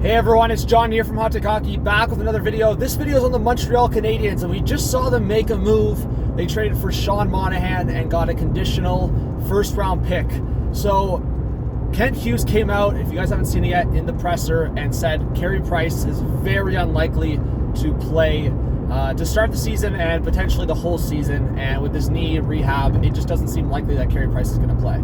Hey everyone, it's John here from Hot Take Hockey, back with another video. This video is on the Montreal Canadiens, and we just saw them make a move. They traded for Sean Monahan and got a conditional first-round pick. So Kent Hughes came out, if you guys haven't seen it yet, in the presser and said Carey Price is very unlikely to play to start the season and potentially the whole season. And with his knee rehab, it just doesn't seem likely that Carey Price is going to play.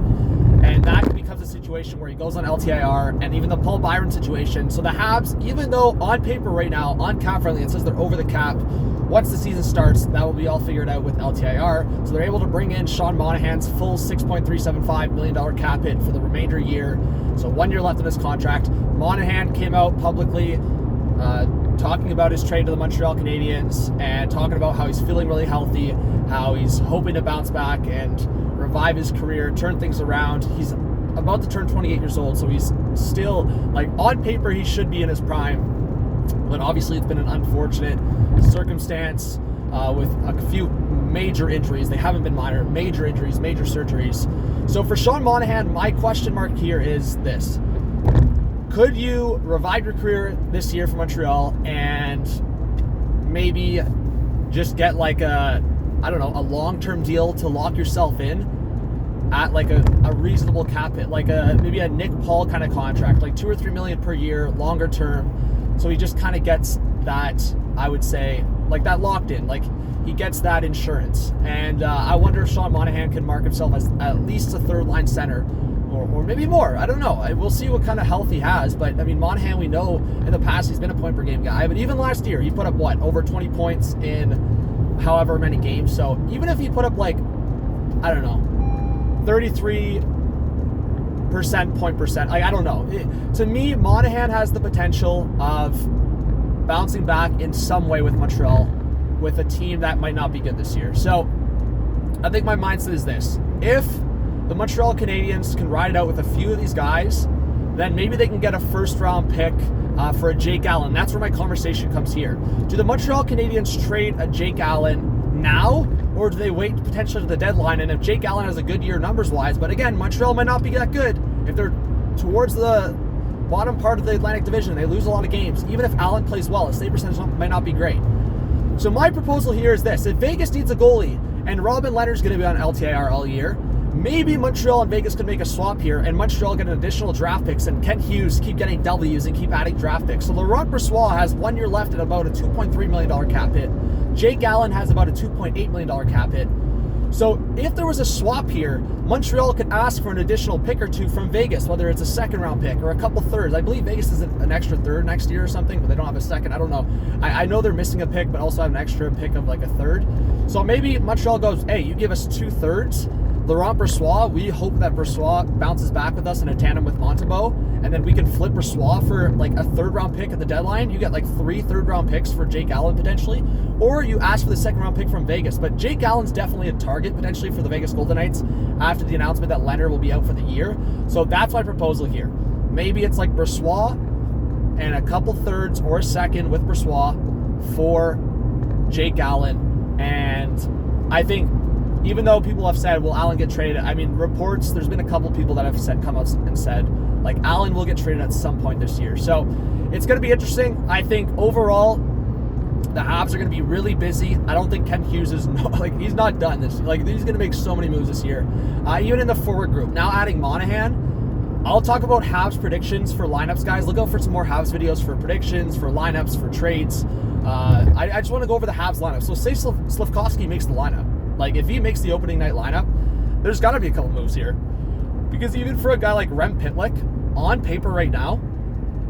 And that becomes a situation where he goes on LTIR, and even the Paul Byron situation. So the Habs, even though on paper right now, on cap friendly, it says they're over the cap, once the season starts, that will be all figured out with LTIR. So they're able to bring in Sean Monahan's full $6.375 million cap hit for the remainder year. So 1 year left in his contract. Monahan came out publicly talking about his trade to the Montreal Canadiens and talking about how he's feeling really healthy, how he's hoping to bounce back and revive his career, turn things around. He's about to turn 28 years old, so he's still, like, on paper, he should be in his prime. But obviously, it's been an unfortunate circumstance with a few major injuries. They haven't been minor, major injuries, major surgeries. So for Sean Monahan, my question mark here is this. Could you revive your career this year for Montreal and maybe just get like a long-term deal to lock yourself in at like a reasonable cap hit, like maybe a Nick Paul kind of contract, like $2 or $3 million per year, longer term. So he just kind of gets that, I would say, like that locked in, like he gets that insurance. And I wonder if Sean Monahan can mark himself as at least a third line center, or maybe more. I don't know. We'll see what kind of health he has. But I mean, Monahan, we know in the past he's been a point per game guy. But even last year, he put up over 20 points in however many games. So even if he put up 33% point percent, I don't know. To me, Monahan has the potential of bouncing back in some way with Montreal, with a team that might not be good this year. So I think my mindset is this: if the Montreal Canadiens can ride it out with a few of these guys, then maybe they can get a first-round pick for a Jake Allen. That's where my conversation comes here. Do the Montreal Canadiens trade a Jake Allen now, or do they wait potentially to the deadline? And if Jake Allen has a good year numbers-wise, but again, Montreal might not be that good. If they're towards the bottom part of the Atlantic Division, they lose a lot of games. Even if Allen plays well, his save percentage might not be great. So my proposal here is this. If Vegas needs a goalie, and Robin Leonard's going to be on LTIR all year, maybe Montreal and Vegas could make a swap here, and Montreal get an additional draft picks, and Kent Hughes keep getting W's and keep adding draft picks. So Laurent Brossoit has 1 year left at about a $2.3 million cap hit. Jake Allen has about a $2.8 million cap hit. So if there was a swap here, Montreal could ask for an additional pick or two from Vegas, whether it's a second-round pick or a couple thirds. I believe Vegas is an extra third next year or something, but they don't have a second. I don't know. I know they're missing a pick, but also have an extra pick of like a third. So maybe Montreal goes, hey, you give us 2/3. Laurent Brossoit, we hope that Brossoit bounces back with us in a tandem with Montembeault, and then we can flip Brossoit for like a third-round pick at the deadline. You get like 3 third-round picks for Jake Allen potentially, or you ask for the second-round pick from Vegas. But Jake Allen's definitely a target potentially for the Vegas Golden Knights after the announcement that Leonard will be out for the year. So that's my proposal here. Maybe it's like Brossoit and a couple thirds or a second with Brossoit for Jake Allen. And I think, even though people have said, will Allen get traded? I mean, reports, there's been a couple people that have come out and said, like, Allen will get traded at some point this year. So it's going to be interesting. I think overall, the Habs are going to be really busy. I don't think Kent Hughes is, he's not done this. Like, he's going to make so many moves this year. Even in the forward group. Now adding Monahan, I'll talk about Habs predictions for lineups, guys. Look out for some more Habs videos for predictions, for lineups, for trades. I just want to go over the Habs lineup. So say Slafkovsky makes the lineup. Like, if he makes the opening night lineup, there's got to be a couple moves here. Because even for a guy like Rem Pitlick, on paper right now,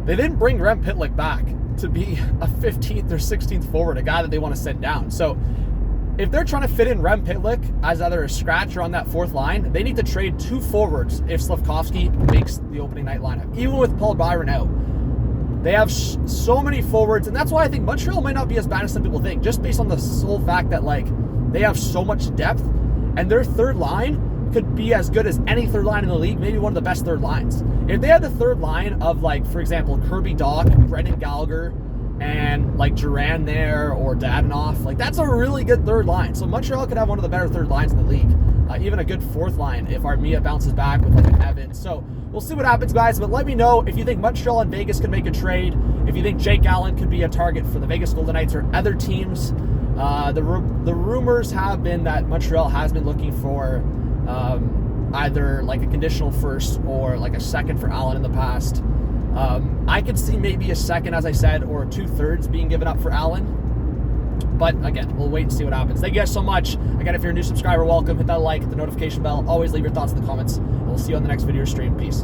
they didn't bring Rem Pitlick back to be a 15th or 16th forward, a guy that they want to send down. So if they're trying to fit in Rem Pitlick as either a scratch or on that fourth line, they need to trade 2 forwards if Slafkovsky makes the opening night lineup. Even with Paul Byron out, they have so many forwards, and that's why I think Montreal might not be as bad as some people think, just based on the sole fact that, like, they have so much depth, and their third line could be as good as any third line in the league, maybe one of the best third lines. If they had the third line of, like, for example, Kirby Dach, Brendan Gallagher, and, like, Duran there, or Dadonov, like, that's a really good third line. So Montreal could have one of the better third lines in the league. even a good fourth line if Armia bounces back with like an Evans. So we'll see what happens, guys. But let me know if you think Montreal and Vegas can make a trade, if you think Jake Allen could be a target for the Vegas Golden Knights or other teams. The rumors have been that Montreal has been looking for either like a conditional first or like a second for Allen in the past. I could see maybe a second, as I said, or 2/3 being given up for Allen. But again, we'll wait and see what happens. Thank you guys so much. Again, if you're a new subscriber, welcome. Hit that like, hit the notification bell. Always leave your thoughts in the comments. We'll see you on the next video stream. Peace.